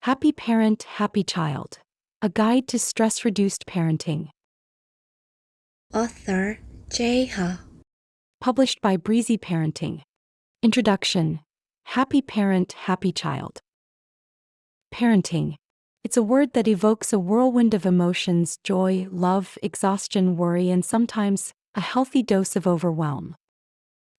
Happy Parent, Happy Child. A Guide to Stress-Reduced Parenting. Author J. Ha. Published by Breezy Parenting. Introduction. Happy Parent, Happy Child. Parenting. It's a word that evokes a whirlwind of emotions: joy, love, exhaustion, worry, and sometimes a healthy dose of overwhelm.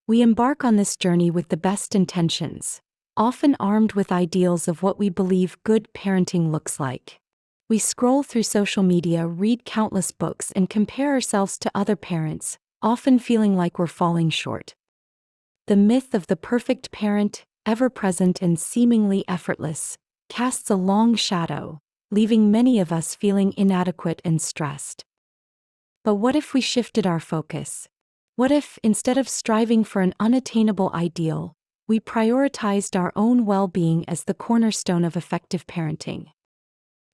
We embark on this journey with the best intentions, often armed with ideals of what we believe good parenting looks like. We scroll through social media, read countless books, and compare ourselves to other parents, often feeling like we're falling short. The myth of the perfect parent, ever present and seemingly effortless, casts a long shadow, leaving many of us feeling inadequate and stressed. But what if we shifted our focus? What if, instead of striving for an unattainable ideal, we prioritized our own well-being as the cornerstone of effective parenting?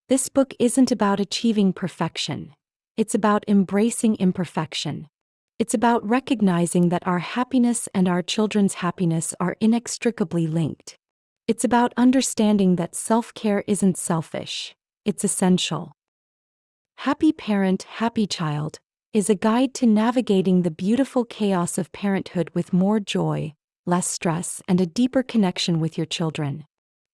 This book isn't about achieving perfection. It's about embracing imperfection. It's about recognizing that our happiness and our children's happiness are inextricably linked. It's about understanding that self-care isn't selfish, it's essential. Happy Parent, Happy Child is a guide to navigating the beautiful chaos of parenthood with more joy, less stress, and a deeper connection with your children.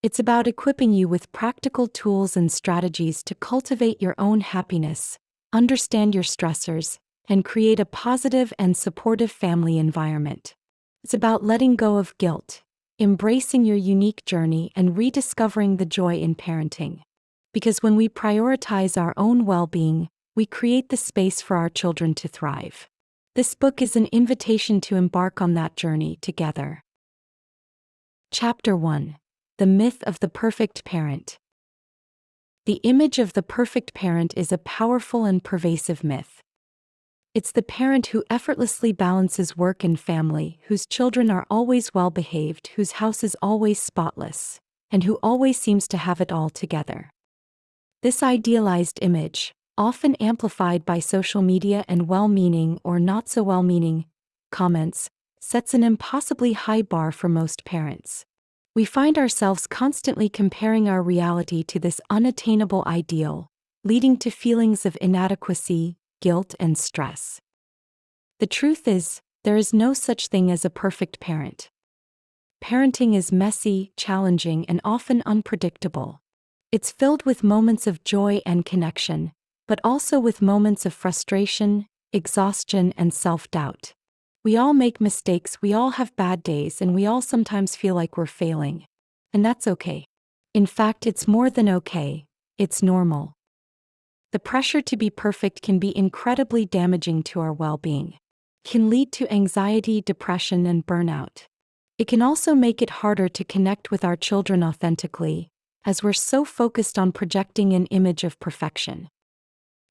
It's about equipping you with practical tools and strategies to cultivate your own happiness, understand your stressors, and create a positive and supportive family environment. It's about letting go of guilt, embracing your unique journey, and rediscovering the joy in parenting. Because when we prioritize our own well-being, we create the space for our children to thrive. This book is an invitation to embark on that journey together. Chapter 1. The Myth of the Perfect Parent. The image of the perfect parent is a powerful and pervasive myth. It's the parent who effortlessly balances work and family, whose children are always well-behaved, whose house is always spotless, and who always seems to have it all together. This idealized image, often amplified by social media and well-meaning or not-so-well-meaning comments, sets an impossibly high bar for most parents. We find ourselves constantly comparing our reality to this unattainable ideal, leading to feelings of inadequacy, guilt, and stress. The truth is, there is no such thing as a perfect parent. Parenting is messy, challenging, and often unpredictable. It's filled with moments of joy and connection, but also with moments of frustration, exhaustion, and self-doubt. We all make mistakes, we all have bad days, and we all sometimes feel like we're failing. And that's okay. In fact, it's more than okay, it's normal. The pressure to be perfect can be incredibly damaging to our well-being. It can lead to anxiety, depression, and burnout. It can also make it harder to connect with our children authentically, as we're so focused on projecting an image of perfection.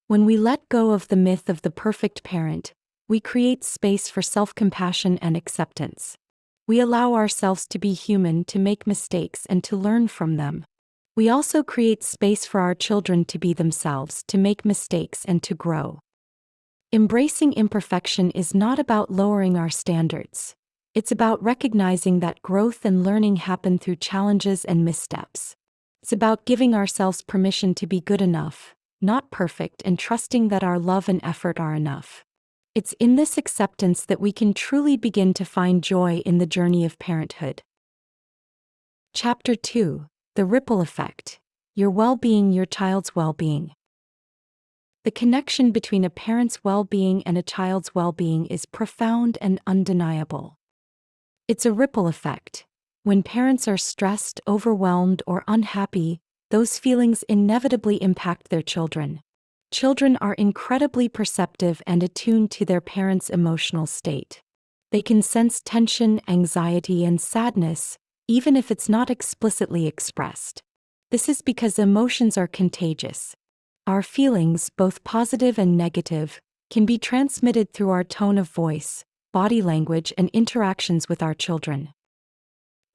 When we let go of the myth of the perfect parent, we create space for self-compassion and acceptance. We allow ourselves to be human, to make mistakes, and to learn from them. We also create space for our children to be themselves, to make mistakes, and to grow. Embracing imperfection is not about lowering our standards. It's about recognizing that growth and learning happen through challenges and missteps. It's about giving ourselves permission to be good enough, not perfect, and trusting that our love and effort are enough. It's in this acceptance that we can truly begin to find joy in the journey of parenthood. Chapter 2. The Ripple Effect. Your well-being, your child's well-being. The connection between a parent's well-being and a child's well-being is profound and undeniable. It's a ripple effect. When parents are stressed, overwhelmed, or unhappy, those feelings inevitably impact their children. Children are incredibly perceptive and attuned to their parents' emotional state. They can sense tension, anxiety, and sadness, even if it's not explicitly expressed. This is because emotions are contagious. Our feelings, both positive and negative, can be transmitted through our tone of voice, body language, and interactions with our children.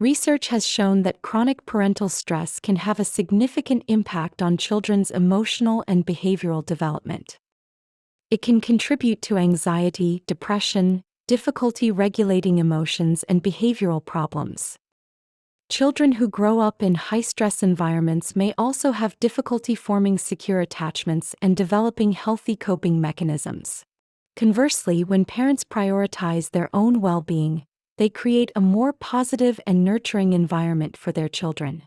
Research has shown that chronic parental stress can have a significant impact on children's emotional and behavioral development. It can contribute to anxiety, depression, difficulty regulating emotions, and behavioral problems. Children who grow up in high-stress environments may also have difficulty forming secure attachments and developing healthy coping mechanisms. Conversely, when parents prioritize their own well-being, they create a more positive and nurturing environment for their children.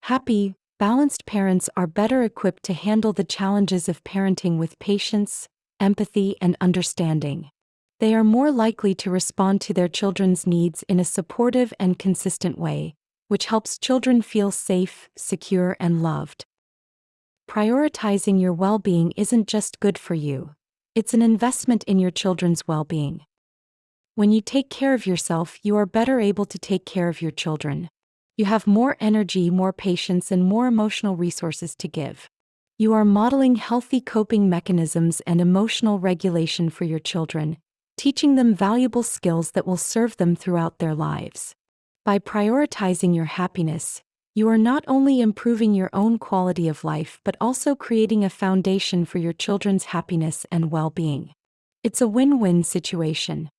Happy, balanced parents are better equipped to handle the challenges of parenting with patience, empathy, and understanding. They are more likely to respond to their children's needs in a supportive and consistent way, which helps children feel safe, secure, and loved. Prioritizing your well-being isn't just good for you. It's an investment in your children's well-being. When you take care of yourself, you are better able to take care of your children. You have more energy, more patience, and more emotional resources to give. You are modeling healthy coping mechanisms and emotional regulation for your children, teaching them valuable skills that will serve them throughout their lives. By prioritizing your happiness, you are not only improving your own quality of life but also creating a foundation for your children's happiness and well-being. It's a win-win situation.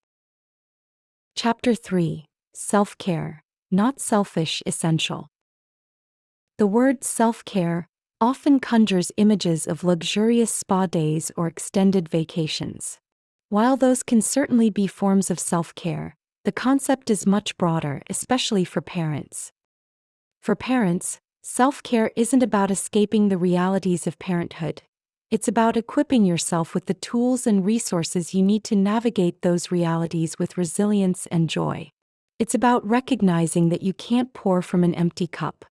Chapter 3: Self-Care, Not Selfish, Essential. The word self-care often conjures images of luxurious spa days or extended vacations. While those can certainly be forms of self-care, the concept is much broader, especially for parents. For parents, self-care isn't about escaping the realities of parenthood. It's about equipping yourself with the tools and resources you need to navigate those realities with resilience and joy. It's about recognizing that you can't pour from an empty cup.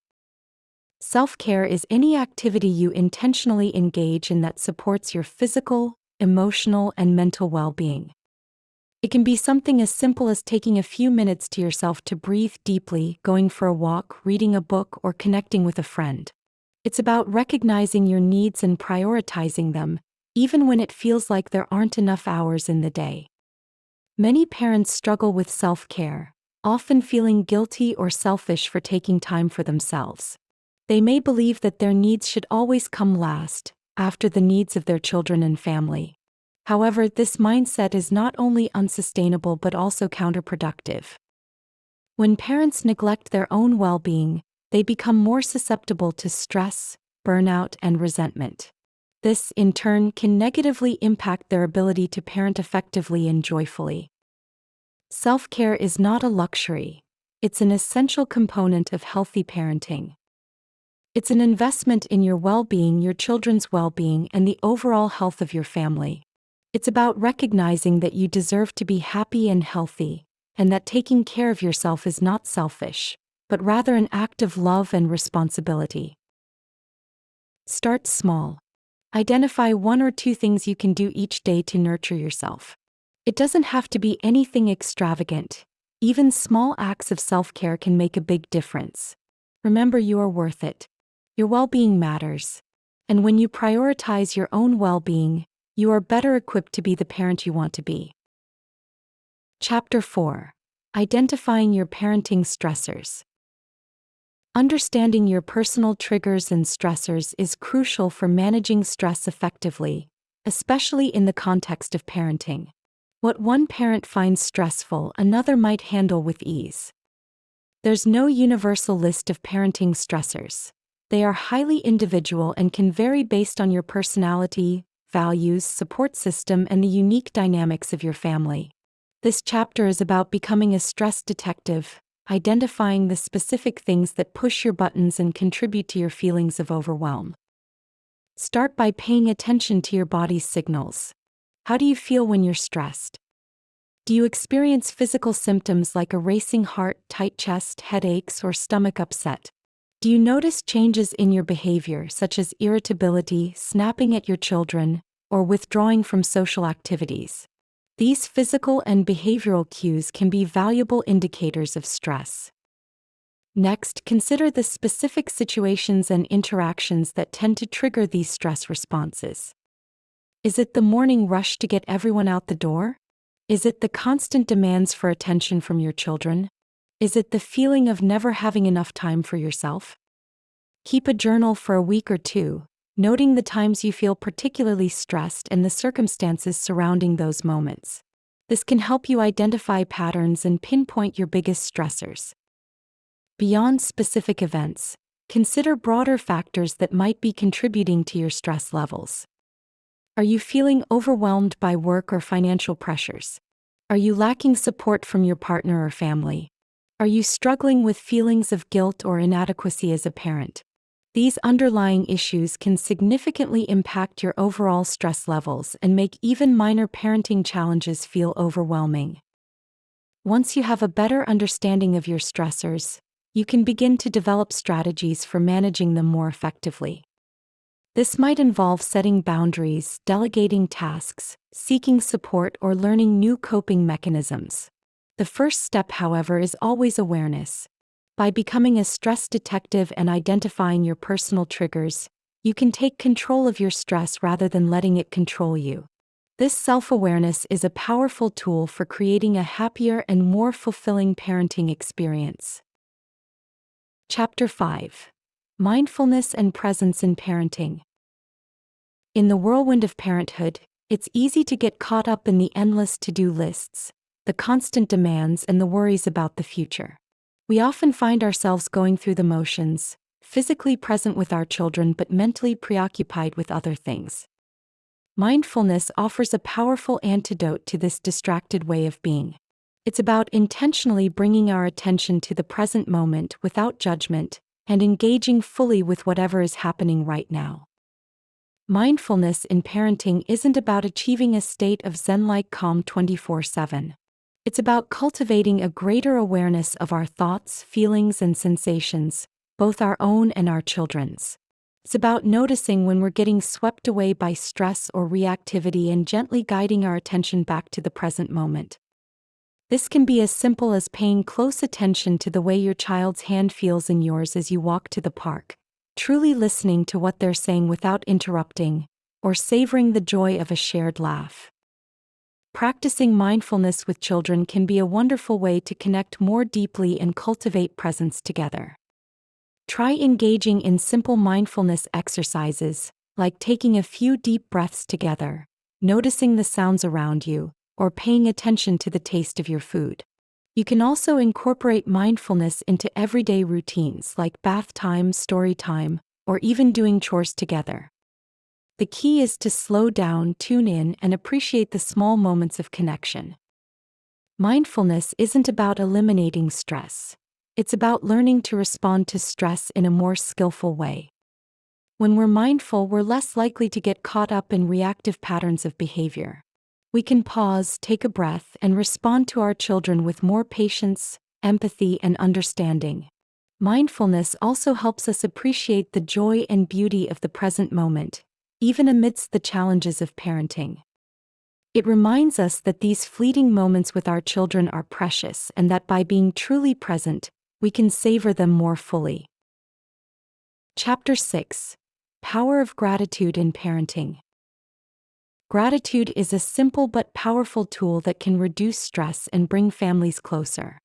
Self-care is any activity you intentionally engage in that supports your physical, emotional, and mental well-being. It can be something as simple as taking a few minutes to yourself to breathe deeply, going for a walk, reading a book, or connecting with a friend. It's about recognizing your needs and prioritizing them, even when it feels like there aren't enough hours in the day. Many parents struggle with self-care, often feeling guilty or selfish for taking time for themselves. They may believe that their needs should always come last, after the needs of their children and family. However, this mindset is not only unsustainable but also counterproductive. When parents neglect their own well-being, they become more susceptible to stress, burnout, and resentment. This, in turn, can negatively impact their ability to parent effectively and joyfully. Self-care is not a luxury. It's an essential component of healthy parenting. It's an investment in your well-being, your children's well-being, and the overall health of your family. It's about recognizing that you deserve to be happy and healthy, and that taking care of yourself is not selfish, but rather an act of love and responsibility. Start small. Identify 1 or 2 things you can do each day to nurture yourself. It doesn't have to be anything extravagant. Even small acts of self-care can make a big difference. Remember, you are worth it. Your well-being matters. And when you prioritize your own well-being, you are better equipped to be the parent you want to be. Chapter 4: Identifying your parenting stressors. Understanding your personal triggers and stressors is crucial for managing stress effectively, especially in the context of parenting. What one parent finds stressful, another might handle with ease. There's no universal list of parenting stressors. They are highly individual and can vary based on your personality, values, support system, and the unique dynamics of your family. This chapter is about becoming a stress detective, identifying the specific things that push your buttons and contribute to your feelings of overwhelm. Start by paying attention to your body's signals. How do you feel when you're stressed? Do you experience physical symptoms like a racing heart, tight chest, headaches, or stomach upset? Do you notice changes in your behavior, such as irritability, snapping at your children, or withdrawing from social activities? These physical and behavioral cues can be valuable indicators of stress. Next, consider the specific situations and interactions that tend to trigger these stress responses. Is it the morning rush to get everyone out the door? Is it the constant demands for attention from your children? Is it the feeling of never having enough time for yourself? Keep a journal for a week or 2, noting the times you feel particularly stressed and the circumstances surrounding those moments. This can help you identify patterns and pinpoint your biggest stressors. Beyond specific events, consider broader factors that might be contributing to your stress levels. Are you feeling overwhelmed by work or financial pressures? Are you lacking support from your partner or family? Are you struggling with feelings of guilt or inadequacy as a parent? These underlying issues can significantly impact your overall stress levels and make even minor parenting challenges feel overwhelming. Once you have a better understanding of your stressors, you can begin to develop strategies for managing them more effectively. This might involve setting boundaries, delegating tasks, seeking support, or learning new coping mechanisms. The first step, however, is always awareness. By becoming a stress detective and identifying your personal triggers, you can take control of your stress rather than letting it control you. This self-awareness is a powerful tool for creating a happier and more fulfilling parenting experience. Chapter 5. Mindfulness and Presence in Parenting. In the whirlwind of parenthood, it's easy to get caught up in the endless to-do lists, the constant demands, and the worries about the future. We often find ourselves going through the motions, physically present with our children but mentally preoccupied with other things. Mindfulness offers a powerful antidote to this distracted way of being. It's about intentionally bringing our attention to the present moment without judgment and engaging fully with whatever is happening right now. Mindfulness in parenting isn't about achieving a state of Zen-like calm 24/7. It's about cultivating a greater awareness of our thoughts, feelings, and sensations, both our own and our children's. It's about noticing when we're getting swept away by stress or reactivity and gently guiding our attention back to the present moment. This can be as simple as paying close attention to the way your child's hand feels in yours as you walk to the park, truly listening to what they're saying without interrupting, or savoring the joy of a shared laugh. Practicing mindfulness with children can be a wonderful way to connect more deeply and cultivate presence together. Try engaging in simple mindfulness exercises, like taking a few deep breaths together, noticing the sounds around you, or paying attention to the taste of your food. You can also incorporate mindfulness into everyday routines like bath time, story time, or even doing chores together. The key is to slow down, tune in, and appreciate the small moments of connection. Mindfulness isn't about eliminating stress. It's about learning to respond to stress in a more skillful way. When we're mindful, we're less likely to get caught up in reactive patterns of behavior. We can pause, take a breath, and respond to our children with more patience, empathy, and understanding. Mindfulness also helps us appreciate the joy and beauty of the present moment, even amidst the challenges of parenting. It reminds us that these fleeting moments with our children are precious and that by being truly present, we can savor them more fully. Chapter 6. Power of Gratitude in Parenting. Gratitude is a simple but powerful tool that can reduce stress and bring families closer.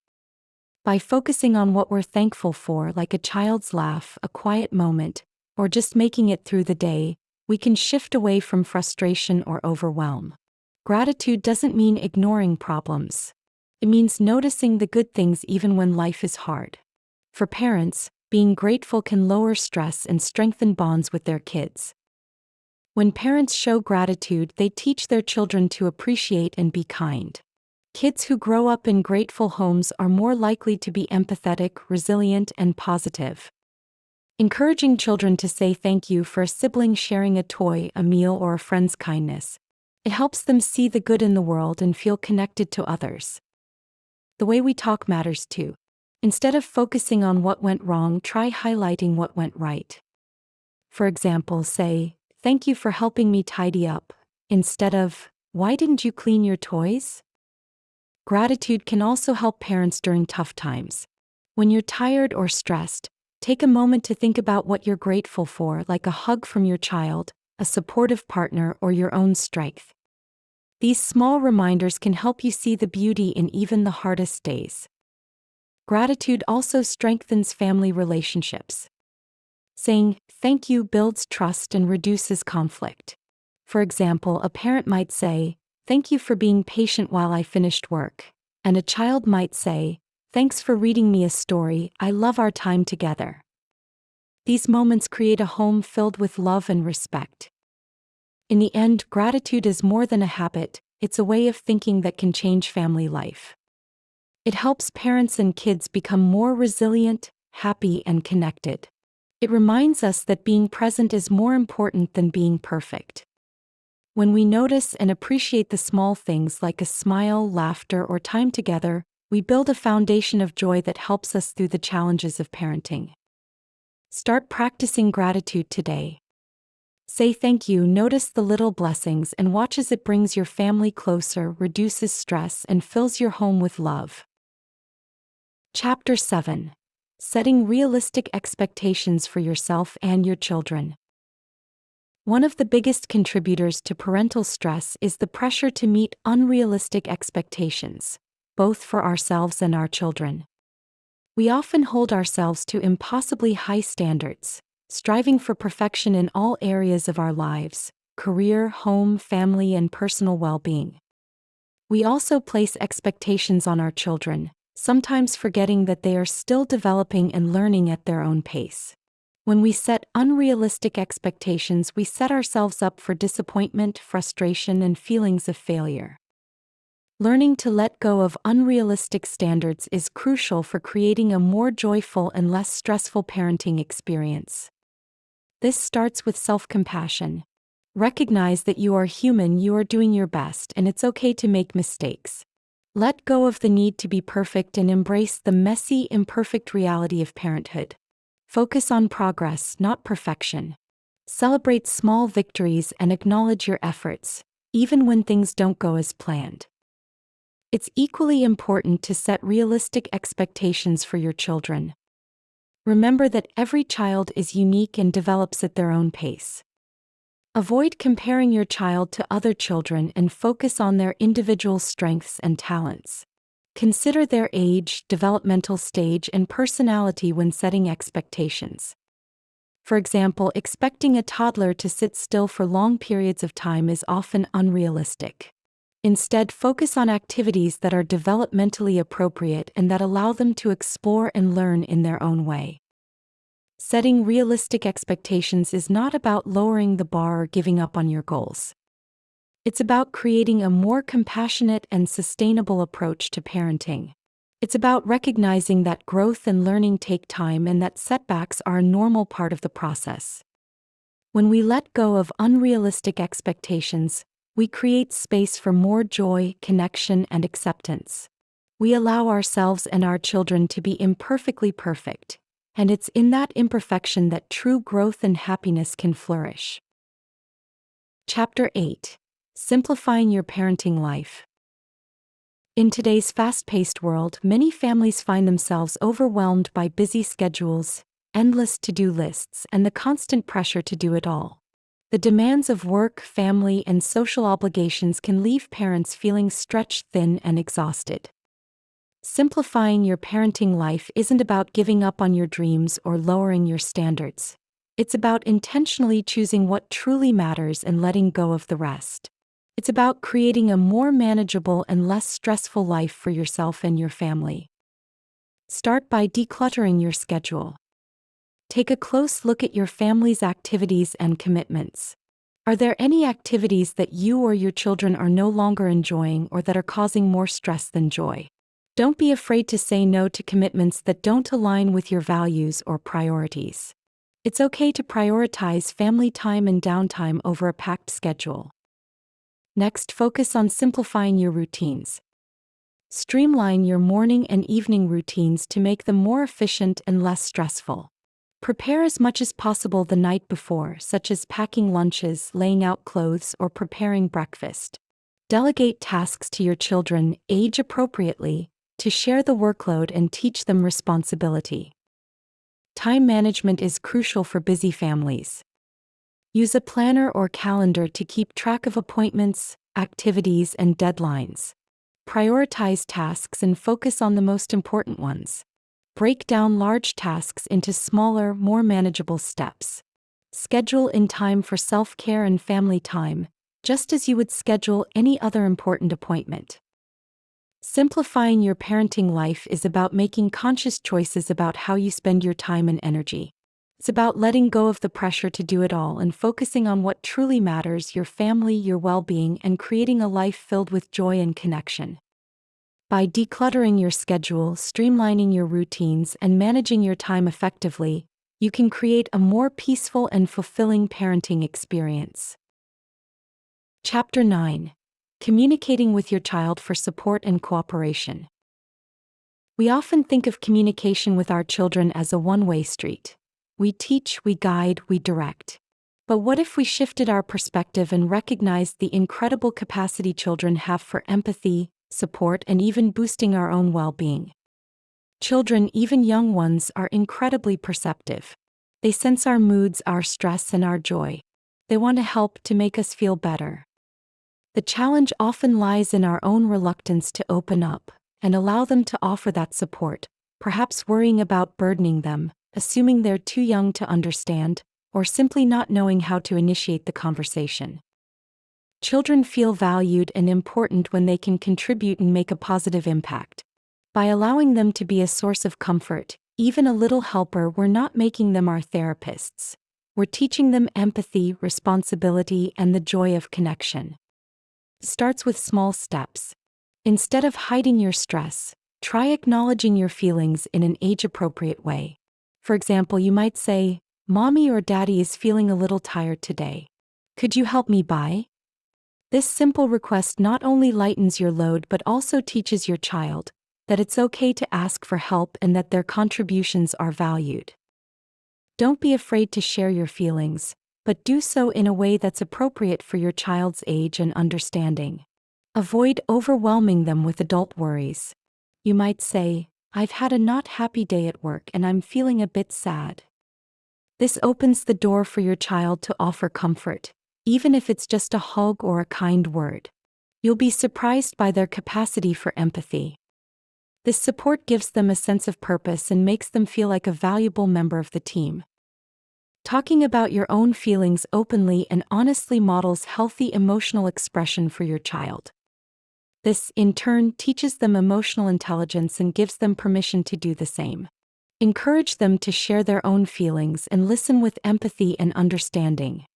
By focusing on what we're thankful for, like a child's laugh, a quiet moment, or just making it through the day, we can shift away from frustration or overwhelm. Gratitude doesn't mean ignoring problems. It means noticing the good things even when life is hard. For parents, being grateful can lower stress and strengthen bonds with their kids. When parents show gratitude, they teach their children to appreciate and be kind. Kids who grow up in grateful homes are more likely to be empathetic, resilient, and positive. Encouraging children to say thank you for a sibling sharing a toy, a meal, or a friend's kindness. It helps them see the good in the world and feel connected to others. The way we talk matters too. Instead of focusing on what went wrong, try highlighting what went right. For example, say, "Thank you for helping me tidy up," instead of, "Why didn't you clean your toys?" Gratitude can also help parents during tough times. When you're tired or stressed, take a moment to think about what you're grateful for, like a hug from your child, a supportive partner, or your own strength. These small reminders can help you see the beauty in even the hardest days. Gratitude also strengthens family relationships. Saying thank you builds trust and reduces conflict. For example, a parent might say, "Thank you for being patient while I finished work," and a child might say, Thanks for reading me a story. I love our time together. These moments create a home filled with love and respect. In the end, gratitude is more than a habit, it's a way of thinking that can change family life. It helps parents and kids become more resilient, happy, and connected. It reminds us that being present is more important than being perfect. When we notice and appreciate the small things like a smile, laughter, or time together, we build a foundation of joy that helps us through the challenges of parenting. Start practicing gratitude today. Say thank you, notice the little blessings, and watch as it brings your family closer, reduces stress, and fills your home with love. Chapter 7. Setting realistic expectations for yourself and your children. One of the biggest contributors to parental stress is the pressure to meet unrealistic expectations, both for ourselves and our children. We often hold ourselves to impossibly high standards, striving for perfection in all areas of our lives: career, home, family, and personal well-being. We also place expectations on our children, sometimes forgetting that they are still developing and learning at their own pace. When we set unrealistic expectations, we set ourselves up for disappointment, frustration, and feelings of failure. Learning to let go of unrealistic standards is crucial for creating a more joyful and less stressful parenting experience. This starts with self-compassion. Recognize that you are human, you are doing your best, and it's okay to make mistakes. Let go of the need to be perfect and embrace the messy, imperfect reality of parenthood. Focus on progress, not perfection. Celebrate small victories and acknowledge your efforts, even when things don't go as planned. It's equally important to set realistic expectations for your children. Remember that every child is unique and develops at their own pace. Avoid comparing your child to other children and focus on their individual strengths and talents. Consider their age, developmental stage, and personality when setting expectations. For example, expecting a toddler to sit still for long periods of time is often unrealistic. Instead, focus on activities that are developmentally appropriate and that allow them to explore and learn in their own way. Setting realistic expectations is not about lowering the bar or giving up on your goals. It's about creating a more compassionate and sustainable approach to parenting. It's about recognizing that growth and learning take time and that setbacks are a normal part of the process. When we let go of unrealistic expectations, we create space for more joy, connection, and acceptance. We allow ourselves and our children to be imperfectly perfect, and it's in that imperfection that true growth and happiness can flourish. Chapter 8. Simplifying your parenting life. In today's fast-paced world, many families find themselves overwhelmed by busy schedules, endless to-do lists, and the constant pressure to do it all. The demands of work, family, and social obligations can leave parents feeling stretched thin and exhausted. Simplifying your parenting life isn't about giving up on your dreams or lowering your standards. It's about intentionally choosing what truly matters and letting go of the rest. It's about creating a more manageable and less stressful life for yourself and your family. Start by decluttering your schedule. Take a close look at your family's activities and commitments. Are there any activities that you or your children are no longer enjoying or that are causing more stress than joy? Don't be afraid to say no to commitments that don't align with your values or priorities. It's okay to prioritize family time and downtime over a packed schedule. Next, focus on simplifying your routines. Streamline your morning and evening routines to make them more efficient and less stressful. Prepare as much as possible the night before, such as packing lunches, laying out clothes, or preparing breakfast. Delegate tasks to your children, age appropriately, to share the workload and teach them responsibility. Time management is crucial for busy families. Use a planner or calendar to keep track of appointments, activities, and deadlines. Prioritize tasks and focus on the most important ones. Break down large tasks into smaller, more manageable steps. Schedule in time for self-care and family time, just as you would schedule any other important appointment. Simplifying your parenting life is about making conscious choices about how you spend your time and energy. It's about letting go of the pressure to do it all and focusing on what truly matters: your family, your well-being, and creating a life filled with joy and connection. By decluttering your schedule, streamlining your routines, and managing your time effectively, you can create a more peaceful and fulfilling parenting experience. Chapter 9. Communicating with your child for support and cooperation. We often think of communication with our children as a one-way street. We teach, we guide, we direct. But what if we shifted our perspective and recognized the incredible capacity children have for empathy, support, and even boosting our own well-being? Children, even young ones, are incredibly perceptive. They sense our moods, our stress, and our joy. They want to help, to make us feel better. The challenge often lies in our own reluctance to open up and allow them to offer that support, perhaps worrying about burdening them, assuming they're too young to understand, or simply not knowing how to initiate the conversation. Children feel valued and important when they can contribute and make a positive impact. By allowing them to be a source of comfort, even a little helper, we're not making them our therapists. We're teaching them empathy, responsibility, and the joy of connection. Starts with small steps. Instead of hiding your stress, try acknowledging your feelings in an age-appropriate way. For example, you might say, "Mommy or Daddy is feeling a little tired today. Could you help me by?" This simple request not only lightens your load but also teaches your child that it's okay to ask for help and that their contributions are valued. Don't be afraid to share your feelings, but do so in a way that's appropriate for your child's age and understanding. Avoid overwhelming them with adult worries. You might say, "I've had a not happy day at work and I'm feeling a bit sad." This opens the door for your child to offer comfort, even if it's just a hug or a kind word. You'll be surprised by their capacity for empathy. This support gives them a sense of purpose and makes them feel like a valuable member of the team. Talking about your own feelings openly and honestly models healthy emotional expression for your child. This, in turn, teaches them emotional intelligence and gives them permission to do the same. Encourage them to share their own feelings and listen with empathy and understanding.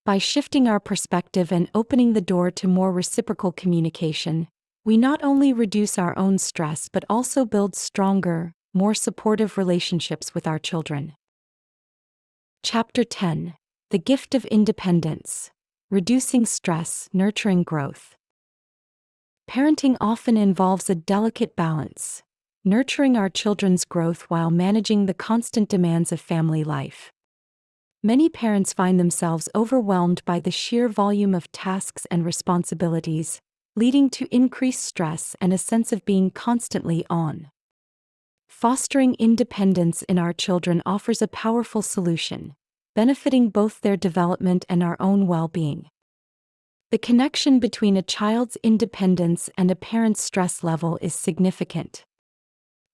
By shifting our perspective and opening the door to more reciprocal communication, we not only reduce our own stress but also build stronger, more supportive relationships with our children. Chapter 10. The Gift of Independence. Reducing Stress, Nurturing Growth. Parenting often involves a delicate balance, nurturing our children's growth while managing the constant demands of family life. Many parents find themselves overwhelmed by the sheer volume of tasks and responsibilities, leading to increased stress and a sense of being constantly on. Fostering independence in our children offers a powerful solution, benefiting both their development and our own well-being. The connection between a child's independence and a parent's stress level is significant.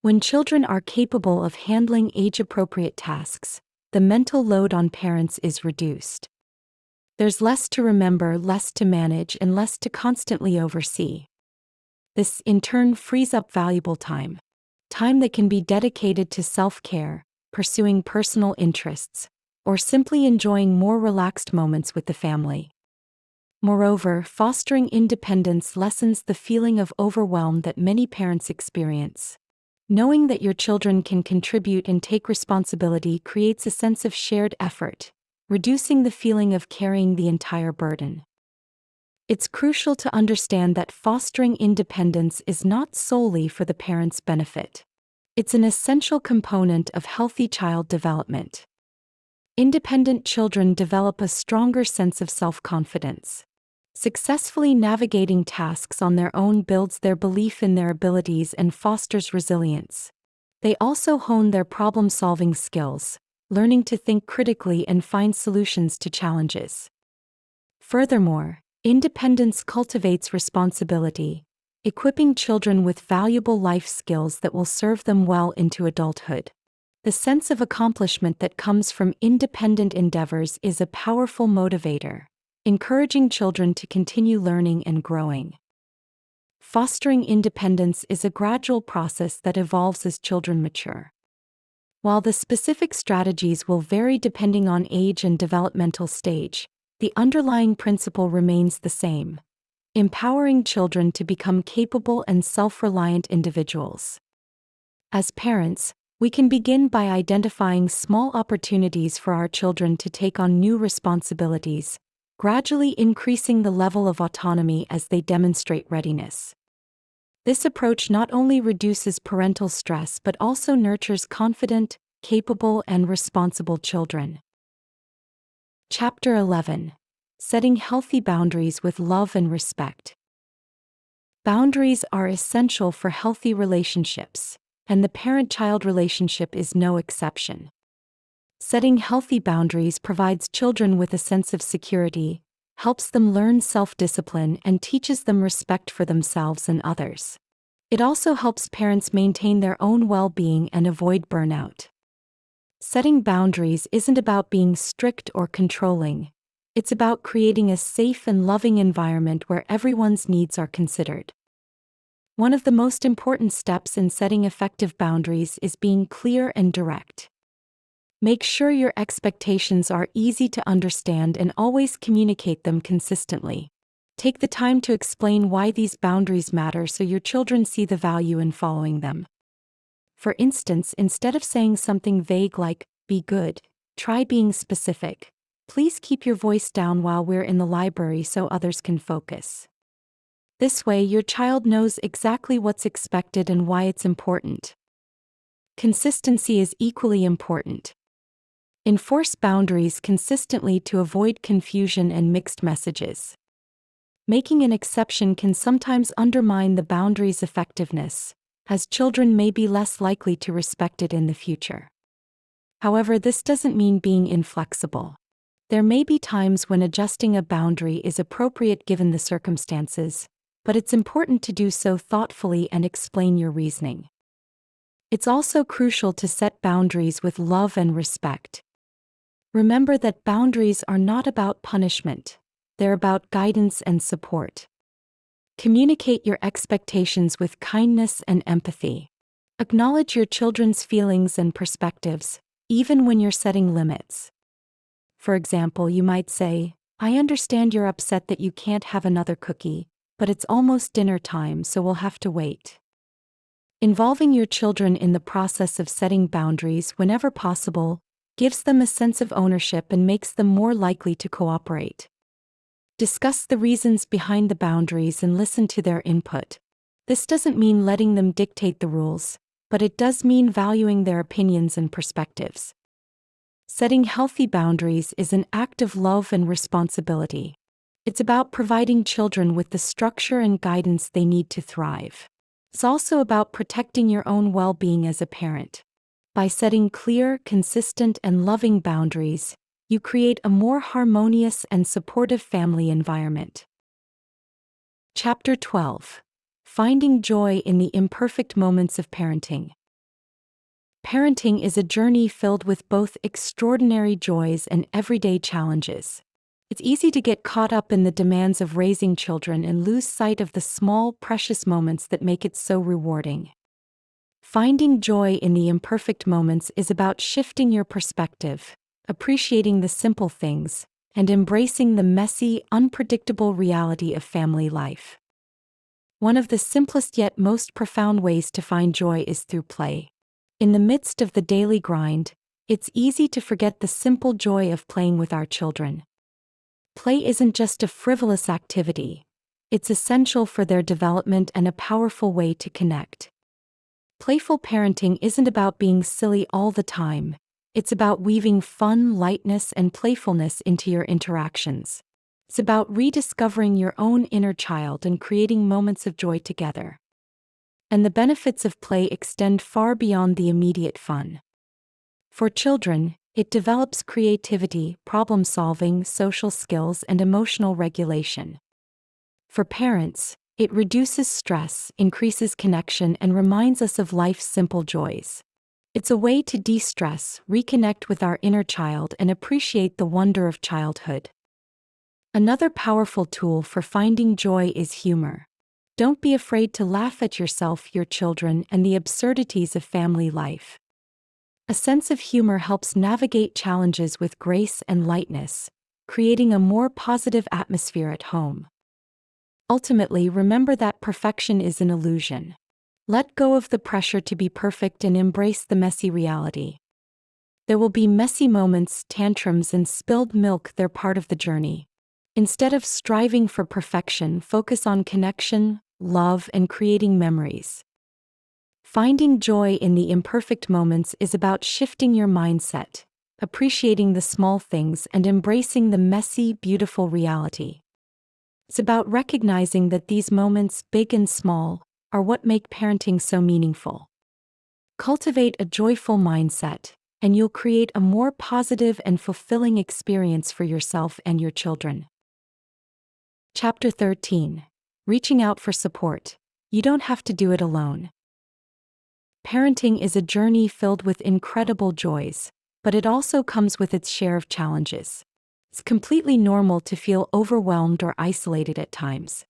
When children are capable of handling age-appropriate tasks, the mental load on parents is reduced. There's less to remember, less to manage, and less to constantly oversee. This, in turn, frees up valuable time that can be dedicated to self-care, pursuing personal interests, or simply enjoying more relaxed moments with the family. Moreover, fostering independence lessens the feeling of overwhelm that many parents experience. Knowing that your children can contribute and take responsibility creates a sense of shared effort, reducing the feeling of carrying the entire burden. It's crucial to understand that fostering independence is not solely for the parent's benefit. It's an essential component of healthy child development. Independent children develop a stronger sense of self-confidence. Successfully navigating tasks on their own builds their belief in their abilities and fosters resilience. They also hone their problem-solving skills, learning to think critically and find solutions to challenges. Furthermore, independence cultivates responsibility, equipping children with valuable life skills that will serve them well into adulthood. The sense of accomplishment that comes from independent endeavors is a powerful motivator, encouraging children to continue learning and growing. Fostering independence is a gradual process that evolves as children mature. While the specific strategies will vary depending on age and developmental stage, the underlying principle remains the same: empowering children to become capable and self-reliant individuals. As parents, we can begin by identifying small opportunities for our children to take on new responsibilities, gradually increasing the level of autonomy as they demonstrate readiness. This approach not only reduces parental stress but also nurtures confident, capable, and responsible children. Chapter 11: Setting Healthy Boundaries with Love and Respect. Boundaries are essential for healthy relationships, and the parent-child relationship is no exception. Setting healthy boundaries provides children with a sense of security, helps them learn self-discipline, and teaches them respect for themselves and others. It also helps parents maintain their own well-being and avoid burnout. Setting boundaries isn't about being strict or controlling. It's about creating a safe and loving environment where everyone's needs are considered. One of the most important steps in setting effective boundaries is being clear and direct. Make sure your expectations are easy to understand and always communicate them consistently. Take the time to explain why these boundaries matter so your children see the value in following them. For instance, instead of saying something vague like, "Be good," try being specific. "Please keep your voice down while we're in the library so others can focus." This way, your child knows exactly what's expected and why it's important. Consistency is equally important. Enforce boundaries consistently to avoid confusion and mixed messages. Making an exception can sometimes undermine the boundary's effectiveness, as children may be less likely to respect it in the future. However, this doesn't mean being inflexible. There may be times when adjusting a boundary is appropriate given the circumstances, but it's important to do so thoughtfully and explain your reasoning. It's also crucial to set boundaries with love and respect. Remember that boundaries are not about punishment, they're about guidance and support. Communicate your expectations with kindness and empathy. Acknowledge your children's feelings and perspectives, even when you're setting limits. For example, you might say, "I understand you're upset that you can't have another cookie, but it's almost dinner time, so we'll have to wait." Involving your children in the process of setting boundaries whenever possible gives them a sense of ownership and makes them more likely to cooperate. Discuss the reasons behind the boundaries and listen to their input. This doesn't mean letting them dictate the rules, but it does mean valuing their opinions and perspectives. Setting healthy boundaries is an act of love and responsibility. It's about providing children with the structure and guidance they need to thrive. It's also about protecting your own well-being as a parent. By setting clear, consistent, and loving boundaries, you create a more harmonious and supportive family environment. Chapter 12: Finding Joy in the Imperfect Moments of Parenting. Parenting is a journey filled with both extraordinary joys and everyday challenges. It's easy to get caught up in the demands of raising children and lose sight of the small, precious moments that make it so rewarding. Finding joy in the imperfect moments is about shifting your perspective, appreciating the simple things, and embracing the messy, unpredictable reality of family life. One of the simplest yet most profound ways to find joy is through play. In the midst of the daily grind, it's easy to forget the simple joy of playing with our children. Play isn't just a frivolous activity. It's essential for their development and a powerful way to connect. Playful parenting isn't about being silly all the time. It's about weaving fun, lightness, and playfulness into your interactions. It's about rediscovering your own inner child and creating moments of joy together. And the benefits of play extend far beyond the immediate fun. For children, it develops creativity, problem-solving, social skills, and emotional regulation. For parents, it reduces stress, increases connection, and reminds us of life's simple joys. It's a way to de-stress, reconnect with our inner child, and appreciate the wonder of childhood. Another powerful tool for finding joy is humor. Don't be afraid to laugh at yourself, your children, and the absurdities of family life. A sense of humor helps navigate challenges with grace and lightness, creating a more positive atmosphere at home. Ultimately, remember that perfection is an illusion. Let go of the pressure to be perfect and embrace the messy reality. There will be messy moments, tantrums, and spilled milk. They're part of the journey. Instead of striving for perfection, focus on connection, love, and creating memories. Finding joy in the imperfect moments is about shifting your mindset, appreciating the small things, and embracing the messy, beautiful reality. It's about recognizing that these moments, big and small, are what make parenting so meaningful. Cultivate a joyful mindset, and you'll create a more positive and fulfilling experience for yourself and your children. Chapter 13. Reaching out for support. You don't have to do it alone. Parenting is a journey filled with incredible joys, but it also comes with its share of challenges. It's completely normal to feel overwhelmed or isolated at times.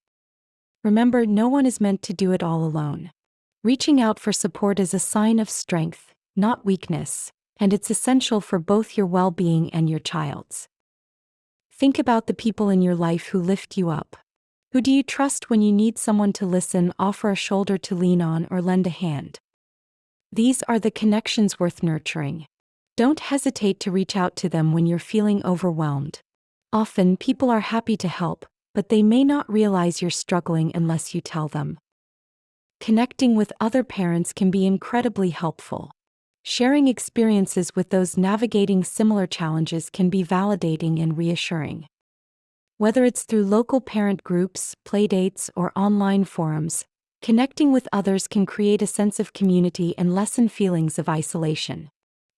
Remember, no one is meant to do it all alone. Reaching out for support is a sign of strength, not weakness, and it's essential for both your well-being and your child's. Think about the people in your life who lift you up. Who do you trust when you need someone to listen, offer a shoulder to lean on, or lend a hand? These are the connections worth nurturing. Don't hesitate to reach out to them when you're feeling overwhelmed. Often, people are happy to help, but they may not realize you're struggling unless you tell them. Connecting with other parents can be incredibly helpful. Sharing experiences with those navigating similar challenges can be validating and reassuring. Whether it's through local parent groups, playdates, or online forums, connecting with others can create a sense of community and lessen feelings of isolation.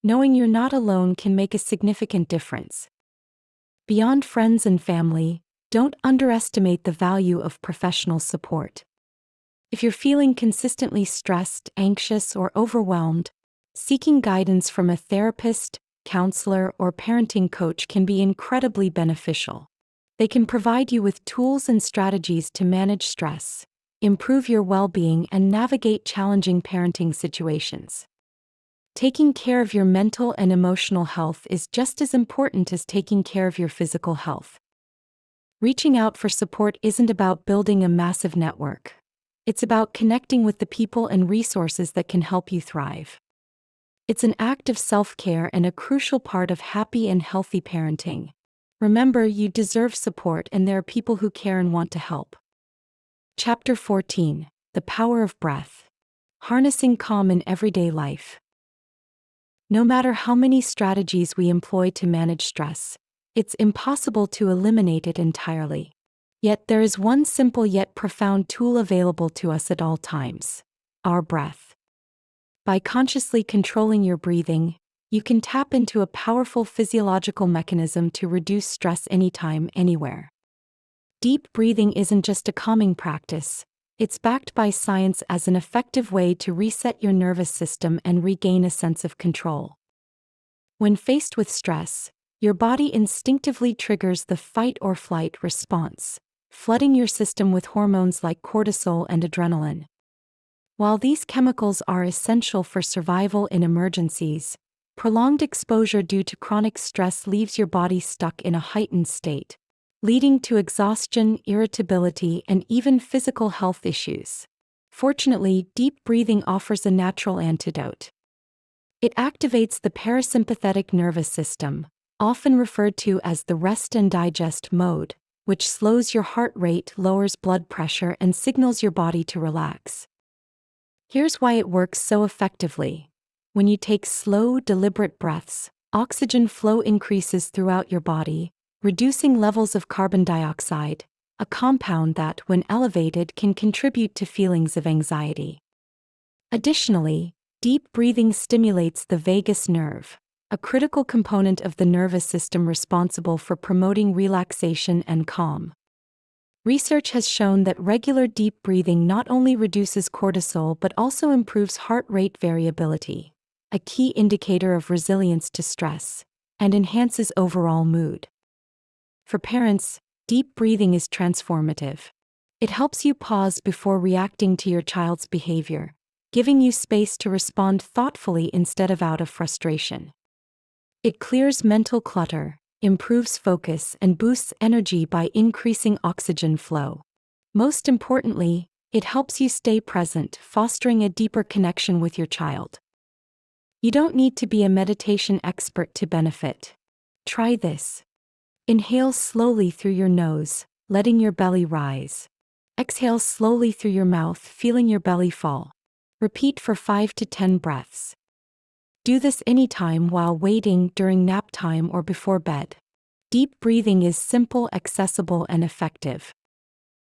Knowing you're not alone can make a significant difference. Beyond friends and family, don't underestimate the value of professional support. If you're feeling consistently stressed, anxious, or overwhelmed, seeking guidance from a therapist, counselor, or parenting coach can be incredibly beneficial. They can provide you with tools and strategies to manage stress, improve your well-being, and navigate challenging parenting situations. Taking care of your mental and emotional health is just as important as taking care of your physical health. Reaching out for support isn't about building a massive network. It's about connecting with the people and resources that can help you thrive. It's an act of self-care and a crucial part of happy and healthy parenting. Remember, you deserve support, and there are people who care and want to help. Chapter 14. The Power of Breath. Harnessing calm in everyday life. No matter how many strategies we employ to manage stress, it's impossible to eliminate it entirely. Yet there is one simple yet profound tool available to us at all times: our breath. By consciously controlling your breathing, you can tap into a powerful physiological mechanism to reduce stress anytime, anywhere. Deep breathing isn't just a calming practice, it's backed by science as an effective way to reset your nervous system and regain a sense of control. When faced with stress, your body instinctively triggers the fight or flight response, flooding your system with hormones like cortisol and adrenaline. While these chemicals are essential for survival in emergencies, prolonged exposure due to chronic stress leaves your body stuck in a heightened state, leading to exhaustion, irritability, and even physical health issues. Fortunately, deep breathing offers a natural antidote. It activates the parasympathetic nervous system, often referred to as the rest and digest mode, which slows your heart rate, lowers blood pressure, and signals your body to relax. Here's why it works so effectively. When you take slow, deliberate breaths, oxygen flow increases throughout your body, reducing levels of carbon dioxide, a compound that, when elevated, can contribute to feelings of anxiety. Additionally, deep breathing stimulates the vagus nerve, a critical component of the nervous system responsible for promoting relaxation and calm. Research has shown that regular deep breathing not only reduces cortisol but also improves heart rate variability, a key indicator of resilience to stress, and enhances overall mood. For parents, deep breathing is transformative. It helps you pause before reacting to your child's behavior, giving you space to respond thoughtfully instead of out of frustration. It clears mental clutter, improves focus, and boosts energy by increasing oxygen flow. Most importantly, it helps you stay present, fostering a deeper connection with your child. You don't need to be a meditation expert to benefit. Try this. Inhale slowly through your nose, letting your belly rise. Exhale slowly through your mouth, feeling your belly fall. Repeat for 5 to 10 breaths. Do this anytime while waiting, during nap time, or before bed. Deep breathing is simple, accessible, and effective.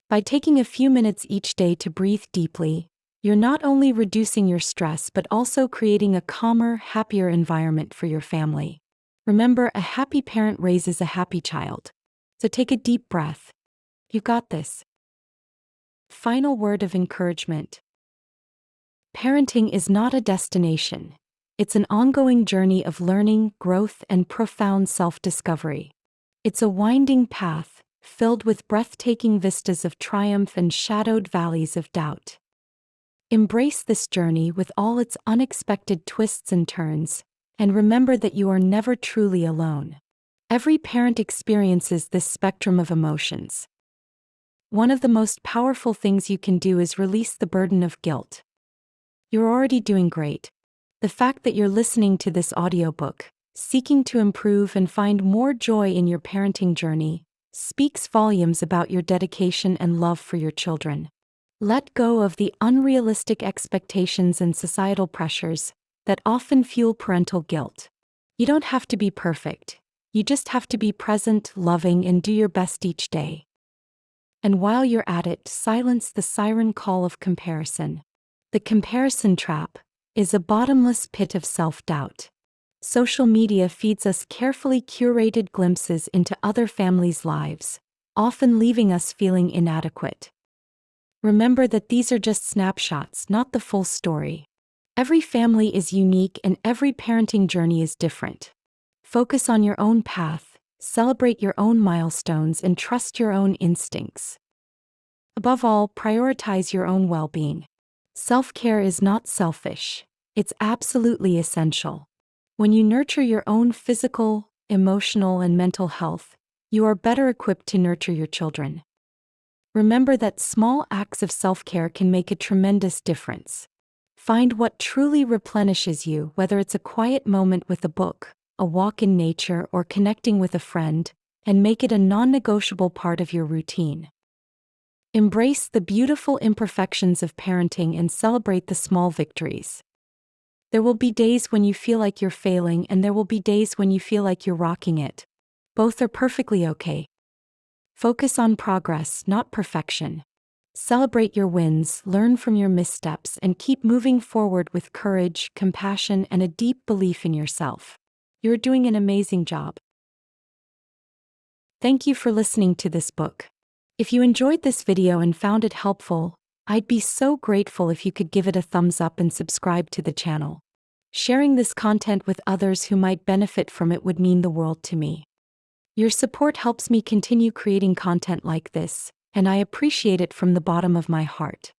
By taking a few minutes each day to breathe deeply, you're not only reducing your stress but also creating a calmer, happier environment for your family. Remember, a happy parent raises a happy child. So take a deep breath. You got this. Final word of encouragement. Parenting is not a destination. It's an ongoing journey of learning, growth, and profound self-discovery. It's a winding path, filled with breathtaking vistas of triumph and shadowed valleys of doubt. Embrace this journey with all its unexpected twists and turns, and remember that you are never truly alone. Every parent experiences this spectrum of emotions. One of the most powerful things you can do is release the burden of guilt. You're already doing great. The fact that you're listening to this audiobook, seeking to improve and find more joy in your parenting journey, speaks volumes about your dedication and love for your children. Let go of the unrealistic expectations and societal pressures that often fuel parental guilt. You don't have to be perfect. You just have to be present, loving, and do your best each day. And while you're at it, silence the siren call of comparison. The comparison trap is a bottomless pit of self-doubt. Social media feeds us carefully curated glimpses into other families' lives, often leaving us feeling inadequate. Remember that these are just snapshots, not the full story. Every family is unique and every parenting journey is different. Focus on your own path, celebrate your own milestones, and trust your own instincts. Above all, prioritize your own well-being. Self-care is not selfish. It's absolutely essential. When you nurture your own physical, emotional, and mental health, you are better equipped to nurture your children. Remember that small acts of self-care can make a tremendous difference. Find what truly replenishes you, whether it's a quiet moment with a book, a walk in nature, or connecting with a friend, and make it a non-negotiable part of your routine. Embrace the beautiful imperfections of parenting and celebrate the small victories. There will be days when you feel like you're failing, and there will be days when you feel like you're rocking it. Both are perfectly okay. Focus on progress, not perfection. Celebrate your wins, learn from your missteps, and keep moving forward with courage, compassion, and a deep belief in yourself. You're doing an amazing job. Thank you for listening to this book. If you enjoyed this video and found it helpful, I'd be so grateful if you could give it a thumbs up and subscribe to the channel. Sharing this content with others who might benefit from it would mean the world to me. Your support helps me continue creating content like this, and I appreciate it from the bottom of my heart.